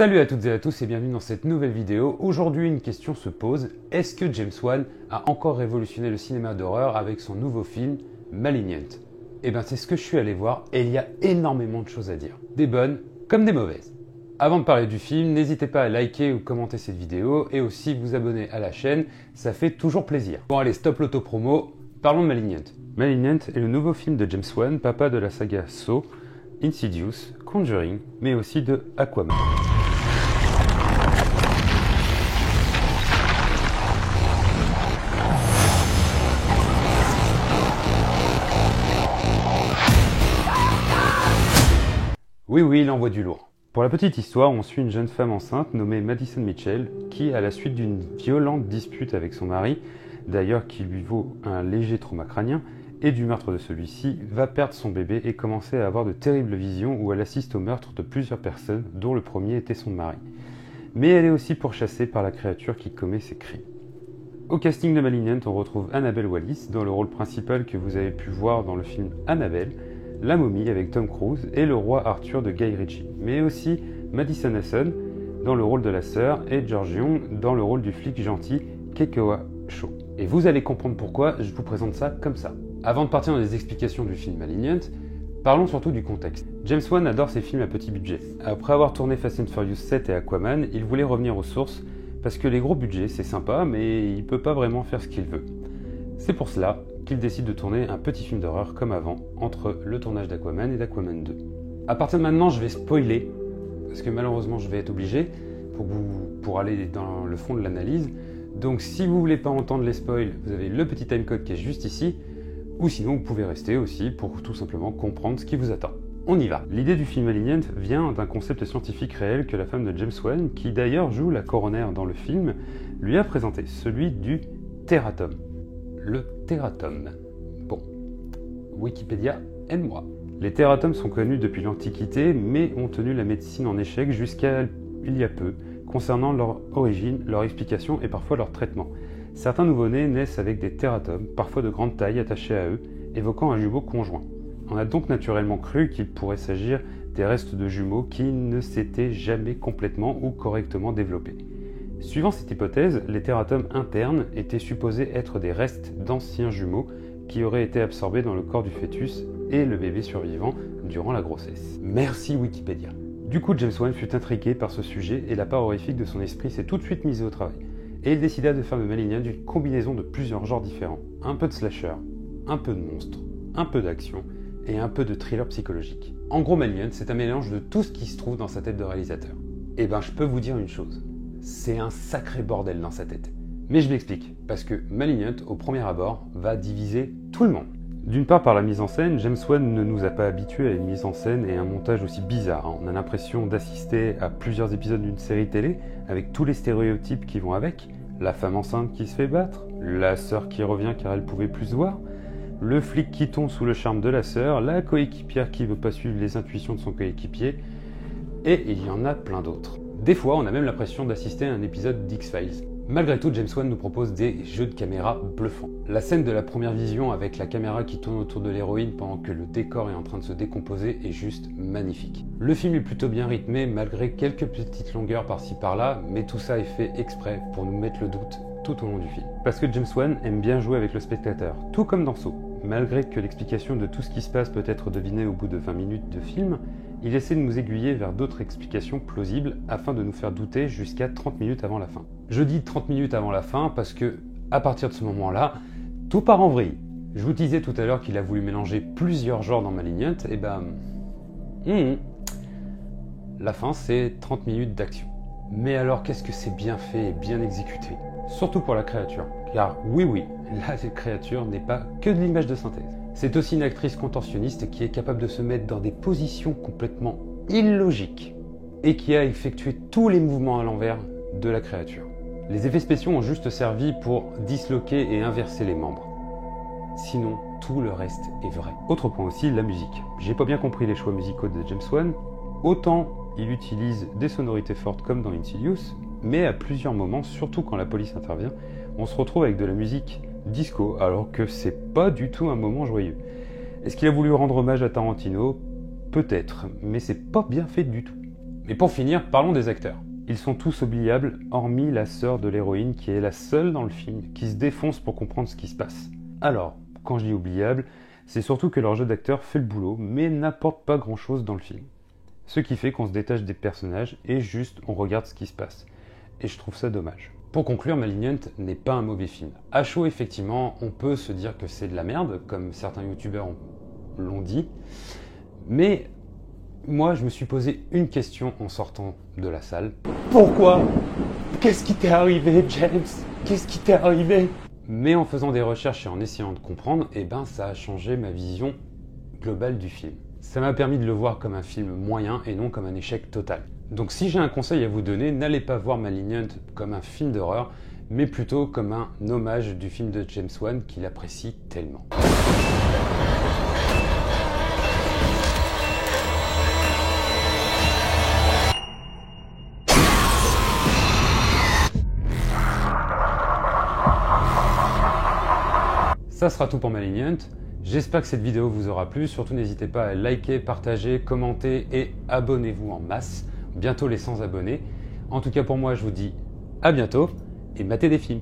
Salut à toutes et à tous et bienvenue dans cette nouvelle vidéo. Aujourd'hui, une question se pose. Est-ce que James Wan a encore révolutionné le cinéma d'horreur avec son nouveau film Malignant? Eh bien, c'est ce que je suis allé voir et il y a énormément de choses à dire. Des bonnes comme des mauvaises. Avant de parler du film, n'hésitez pas à liker ou commenter cette vidéo et aussi vous abonner à la chaîne, ça fait toujours plaisir. Bon allez, stop l'autopromo, parlons de Malignant. Malignant est le nouveau film de James Wan, papa de la saga Saw, Insidious, Conjuring, mais aussi de Aquaman. Oui, il envoie du lourd. Pour la petite histoire, on suit une jeune femme enceinte nommée Madison Mitchell qui, à la suite d'une violente dispute avec son mari, d'ailleurs qui lui vaut un léger trauma crânien, et du meurtre de celui-ci, va perdre son bébé et commencer à avoir de terribles visions où elle assiste au meurtre de plusieurs personnes, dont le premier était son mari. Mais elle est aussi pourchassée par la créature qui commet ces crimes. Au casting de Malignant, on retrouve Annabelle Wallis dans le rôle principal que vous avez pu voir dans le film Annabelle, La momie avec Tom Cruise et le roi Arthur de Guy Ritchie, mais aussi Madison Hasson dans le rôle de la sœur et George Young dans le rôle du flic gentil Kekoa Shaw. Et vous allez comprendre pourquoi je vous présente ça comme ça. Avant de partir dans les explications du film Malignant, parlons surtout du contexte. James Wan adore ses films à petit budget. Après avoir tourné Fast and Furious 7 et Aquaman, il voulait revenir aux sources parce que les gros budgets c'est sympa mais il peut pas vraiment faire ce qu'il veut. C'est pour cela qu'il décide de tourner un petit film d'horreur comme avant, entre le tournage d'Aquaman et d'Aquaman 2. A partir de maintenant, je vais spoiler, parce que malheureusement je vais être obligé, pour aller dans le fond de l'analyse. Donc si vous voulez pas entendre les spoils, vous avez le petit timecode qui est juste ici, ou sinon vous pouvez rester aussi pour tout simplement comprendre ce qui vous attend. On y va. L'idée du film Malignant vient d'un concept scientifique réel que la femme de James Wan, qui d'ailleurs joue la coroner dans le film, lui a présenté, celui du tératome. Le tératome. Bon, Wikipédia, aide-moi. Les tératomes sont connus depuis l'Antiquité, mais ont tenu la médecine en échec jusqu'à il y a peu, concernant leur origine, leur explication et parfois leur traitement. Certains nouveau-nés naissent avec des tératomes, parfois de grande taille, attachés à eux, évoquant un jumeau conjoint. On a donc naturellement cru qu'il pourrait s'agir des restes de jumeaux qui ne s'étaient jamais complètement ou correctement développés. Suivant cette hypothèse, les tératomes internes étaient supposés être des restes d'anciens jumeaux qui auraient été absorbés dans le corps du fœtus et le bébé survivant durant la grossesse. Merci Wikipédia. Du coup, James Wan fut intrigué par ce sujet et la part horrifique de son esprit s'est tout de suite mise au travail. Et il décida de faire de Malignant une combinaison de plusieurs genres différents. Un peu de slasher, un peu de monstre, un peu d'action et un peu de thriller psychologique. En gros, Malignant, c'est un mélange de tout ce qui se trouve dans sa tête de réalisateur. Et ben, je peux vous dire une chose. C'est un sacré bordel dans sa tête. Mais je m'explique, parce que Malignant, au premier abord, va diviser tout le monde. D'une part par la mise en scène, James Wan ne nous a pas habitués à une mise en scène et un montage aussi bizarre. On a l'impression d'assister à plusieurs épisodes d'une série télé, avec tous les stéréotypes qui vont avec, la femme enceinte qui se fait battre, la sœur qui revient car elle pouvait plus se voir, le flic qui tombe sous le charme de la sœur, la coéquipière qui veut pas suivre les intuitions de son coéquipier, et il y en a plein d'autres. Des fois, on a même l'impression d'assister à un épisode d'X-Files. Malgré tout, James Wan nous propose des jeux de caméra bluffants. La scène de la première vision avec la caméra qui tourne autour de l'héroïne pendant que le décor est en train de se décomposer est juste magnifique. Le film est plutôt bien rythmé malgré quelques petites longueurs par-ci par-là, mais tout ça est fait exprès pour nous mettre le doute tout au long du film. Parce que James Wan aime bien jouer avec le spectateur, tout comme dans Saw. Malgré que l'explication de tout ce qui se passe peut être devinée au bout de 20 minutes de film, il essaie de nous aiguiller vers d'autres explications plausibles afin de nous faire douter jusqu'à 30 minutes avant la fin. Je dis 30 minutes avant la fin parce que, à partir de ce moment-là, tout part en vrille. Je vous disais tout à l'heure qu'il a voulu mélanger plusieurs genres dans Malignant, et la fin c'est 30 minutes d'action. Mais alors qu'est-ce que c'est bien fait et bien exécuté? Surtout pour la créature. Car oui, là cette créature n'est pas que de l'image de synthèse. C'est aussi une actrice contorsionniste qui est capable de se mettre dans des positions complètement illogiques et qui a effectué tous les mouvements à l'envers de la créature. Les effets spéciaux ont juste servi pour disloquer et inverser les membres. Sinon, tout le reste est vrai. Autre point aussi, la musique. J'ai pas bien compris les choix musicaux de James Wan. Autant il utilise des sonorités fortes comme dans Insidious, mais à plusieurs moments, surtout quand la police intervient, on se retrouve avec de la musique disco, alors que c'est pas du tout un moment joyeux. Est-ce qu'il a voulu rendre hommage à Tarantino? Peut-être, mais c'est pas bien fait du tout. Et pour finir, parlons des acteurs. Ils sont tous oubliables, hormis la sœur de l'héroïne qui est la seule dans le film qui se défonce pour comprendre ce qui se passe. Alors, quand je dis oubliable, c'est surtout que leur jeu d'acteur fait le boulot, mais n'apporte pas grand-chose dans le film. Ce qui fait qu'on se détache des personnages et juste on regarde ce qui se passe. Et je trouve ça dommage. Pour conclure, Malignant n'est pas un mauvais film. À chaud, effectivement, on peut se dire que c'est de la merde, comme certains youtubeurs l'ont dit, mais moi, je me suis posé une question en sortant de la salle. Pourquoi? Qu'est-ce qui t'est arrivé, James? Qu'est-ce qui t'est arrivé? Mais en faisant des recherches et en essayant de comprendre, ça a changé ma vision globale du film. Ça m'a permis de le voir comme un film moyen et non comme un échec total. Donc si j'ai un conseil à vous donner, n'allez pas voir Malignant comme un film d'horreur, mais plutôt comme un hommage du film de James Wan qu'il apprécie tellement. Ça sera tout pour Malignant. J'espère que cette vidéo vous aura plu. Surtout n'hésitez pas à liker, partager, commenter et abonnez-vous en masse. Bientôt les 100 abonnés. En tout cas pour moi je vous dis à bientôt et matez des films.